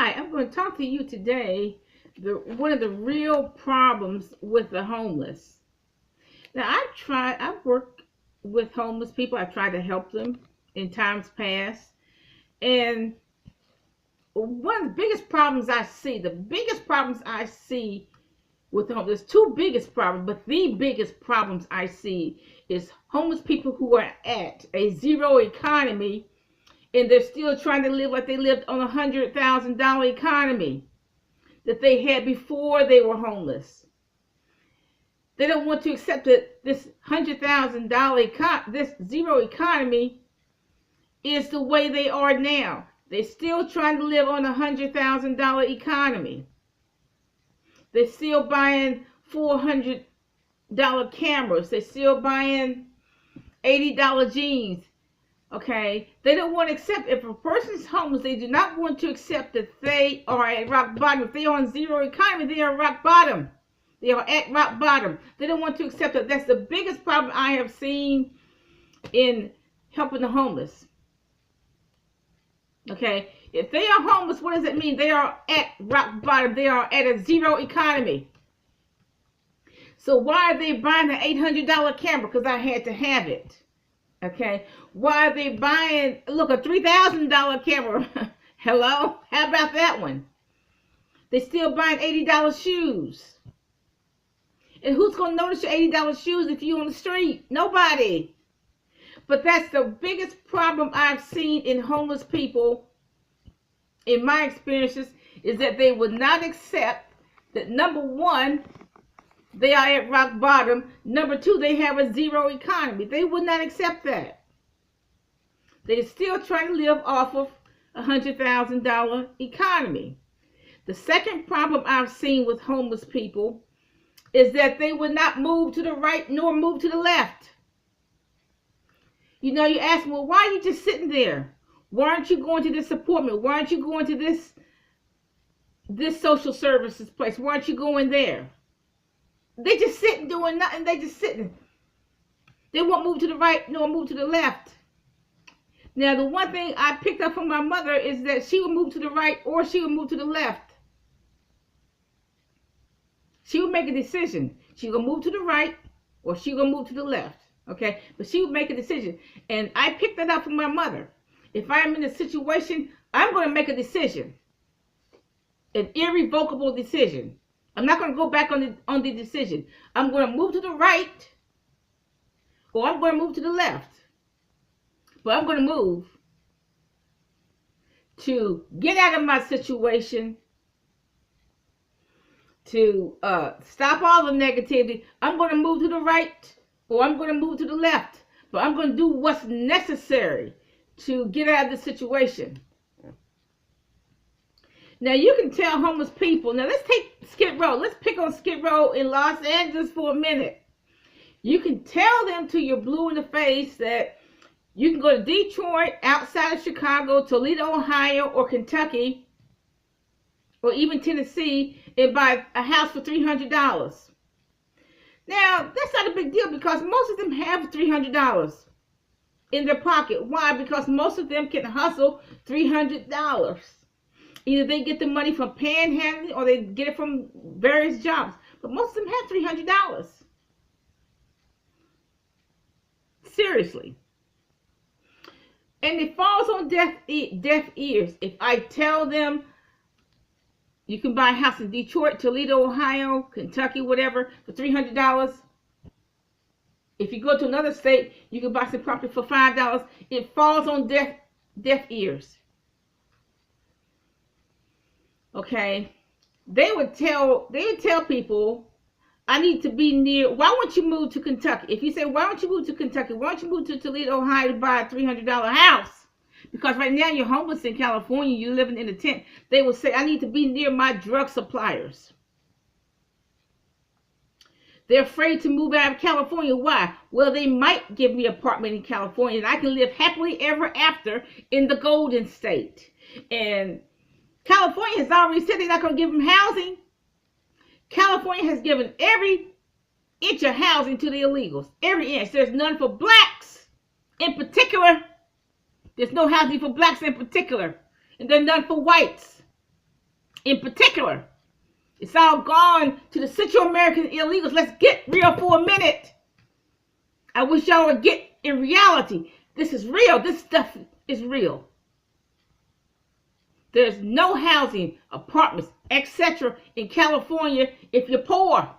Hi, I'm going to talk to you today. One of the real problems with the homeless. Now, I've worked with homeless people. I've tried to help them in times past. And one of the biggest problems I see with the homeless, there's two biggest problems, but the biggest problems I see is homeless people who are at a zero economy and they're still trying to live like they lived on $100,000 economy that they had before they were homeless. They don't want to accept that this $100,000 this zero economy is the way they are now. They're still trying to live on a $100,000 economy. They're still buying $400 cameras. They're still buying $80 jeans. Okay, they don't want to accept, if a person's homeless, they do not want to accept that they are at rock bottom. If they are on zero economy, they are rock bottom. They are at rock bottom. They don't want to accept that. That's the biggest problem I have seen in helping the homeless. Okay, if they are homeless, what does it mean? They are at rock bottom. They are at a zero economy. So why are they buying the $800 camera? Because I had to have it. Okay, why are they buying, look, a $3,000 camera? Hello? How about that one? They still buying $80 shoes. And who's going to notice your $80 shoes if you're on the street? Nobody. But that's the biggest problem I've seen in homeless people, in my experiences, is that they would not accept that, number one, they are at rock bottom. Number two, they have a zero economy. They would not accept that. They're still trying to live off of a $100,000 economy. The second problem I've seen with homeless people is that they would not move to the right nor move to the left. You know, you ask them, well, why are you just sitting there? Why aren't you going to this appointment? Why aren't you going to this social services place? Why aren't you going there? They just sitting doing nothing. They just sitting. They won't move to the right nor move to the left. Now, the one thing I picked up from my mother is that she would move to the right or she would move to the left. She would make a decision. She would move to the right or she would move to the left. Okay? But she would make a decision. And I picked that up from my mother. If I am in a situation, I'm going to make a decision. An irrevocable decision. I'm not going to go back on the decision. I'm going to move to the right or I'm going to move to the left. But I'm going to move to get out of my situation, to stop all the negativity. I'm going to move to the right or I'm going to move to the left. But I'm going to do what's necessary to get out of the situation. Now, you can tell homeless people. Now, let's take Skid Row. Let's pick on Skid Row in Los Angeles for a minute. You can tell them till you're blue in the face that you can go to Detroit, outside of Chicago, Toledo, Ohio, or Kentucky, or even Tennessee, and buy a house for $300. Now, that's not a big deal because most of them have $300 in their pocket. Why? Because most of them can hustle $300. Either they get the money from panhandling or they get it from various jobs. But most of them have $300. Seriously. And it falls on deaf ears. If I tell them you can buy a house in Detroit, Toledo, Ohio, Kentucky, whatever, for $300. If you go to another state, you can buy some property for $5. It falls on deaf ears. Okay, they would tell people, I need to be near. Why won't you move to Kentucky? If you say, why don't you move to Kentucky? Why don't you move to Toledo, Ohio to buy a $300 house? Because right now you're homeless in California, you're living in a tent. They will say, I need to be near my drug suppliers. They're afraid to move out of California. Why? Well, they might give me an apartment in California and I can live happily ever after in the Golden State. And California has already said they're not going to give them housing. California has given every inch of housing to the illegals. Every inch. There's none for blacks in particular. There's no housing for blacks in particular. And there's none for whites. in particular. It's all gone to the Central American illegals. Let's get real for a minute. I wish y'all would get in reality. This is real. This stuff is real. There's no housing, apartments, etc. in California if you're poor.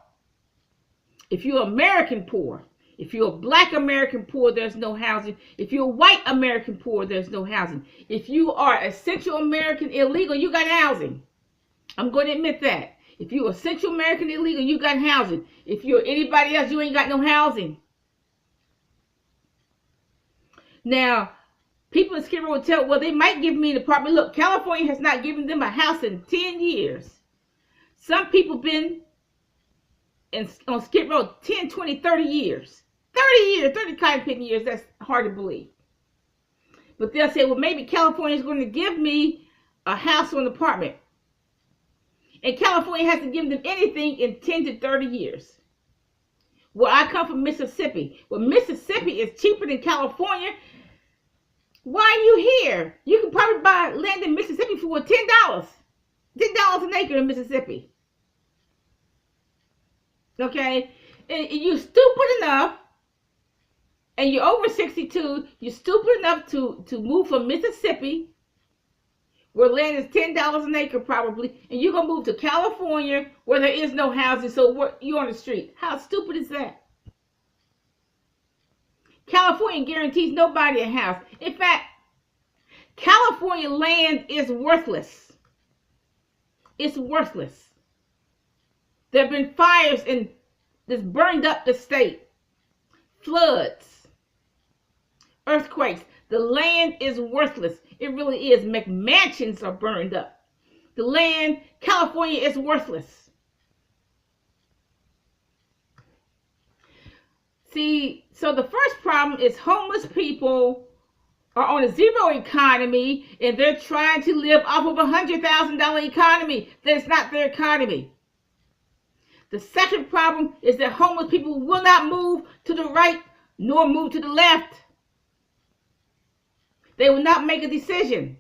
If you're American poor. If you're a black American poor, there's no housing. If you're a white American poor, there's no housing. If you are a Central American illegal, you got housing. I'm going to admit that. If you're a Central American illegal, you got housing. If you're anybody else, you ain't got no housing. Now, people in Skid Row will tell, well, they might give me an apartment. Look, California has not given them a house in 10 years. Some people been on Skid Row 10, 20, 30 years. 30 years, 30 cotton picking years, that's hard to believe. But they'll say, well, maybe California is going to give me a house or an apartment. And California hasn't given them anything in 10 to 30 years. Well, I come from Mississippi. Well, Mississippi is cheaper than California. Why are you here? You can probably buy land in Mississippi for $10. $10 an acre in Mississippi. Okay? And you're stupid enough, and you're over 62, you're stupid enough to move from Mississippi, where land is $10 an acre probably, and you're going to move to California where there is no housing, so you're on the street. How stupid is that? California guarantees nobody a house. In fact, California land is worthless. It's worthless. There have been fires that's burned up the state. Floods. Earthquakes. The land is worthless. It really is. McMansions are burned up. The land, California is worthless. See, so the first problem is homeless people are on a zero economy and they're trying to live off of $100,000 economy. That's not their economy. The second problem is that homeless people will not move to the right nor move to the left. They will not make a decision.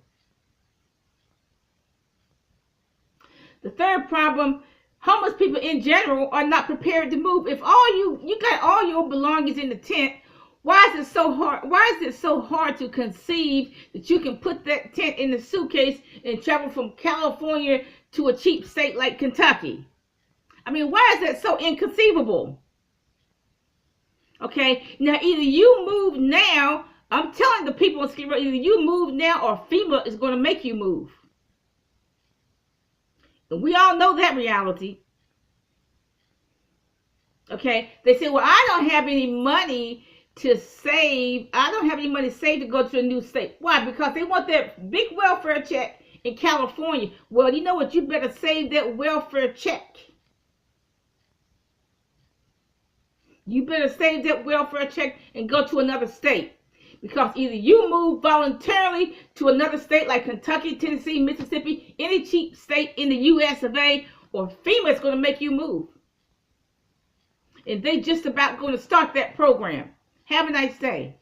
The third problem, homeless people in general are not prepared to move. If you got all your belongings in the tent, why is it so hard? Why is it so hard to conceive that you can put that tent in the suitcase and travel from California to a cheap state like Kentucky? I mean, why is that so inconceivable? Okay, now either you move now, I'm telling the people in Skid Row, either you move now or FEMA is going to make you move. And we all know that reality. Okay, they say, well, I don't have any money to save. I don't have any money saved to go to a new state. Why? Because they want that big welfare check in California. Well, you know what? You better save that welfare check. You better save that welfare check and go to another state. Because either you move voluntarily to another state like Kentucky, Tennessee, Mississippi, any cheap state in the US of A, or FEMA is going to make you move. And they just about going to start that program. Have a nice day.